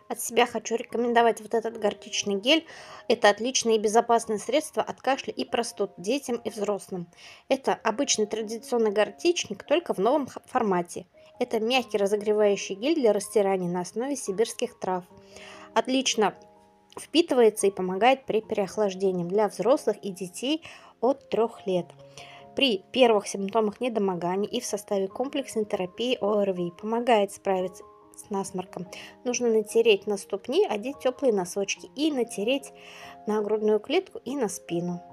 От себя хочу рекомендовать вот этот гортичный гель. Это отличное и безопасное средство от кашля и простуд детям и взрослым. Это обычный традиционный гортичник, только в новом формате. Это мягкий разогревающий гель для растирания на основе сибирских трав. Отлично впитывается и помогает при переохлаждении для взрослых и детей от 3 лет. При первых симптомах недомогания и в составе комплексной терапии ОРВИ помогает справиться с насморком. Нужно натереть на ступни, одеть теплые носочки и натереть на грудную клетку и на спину.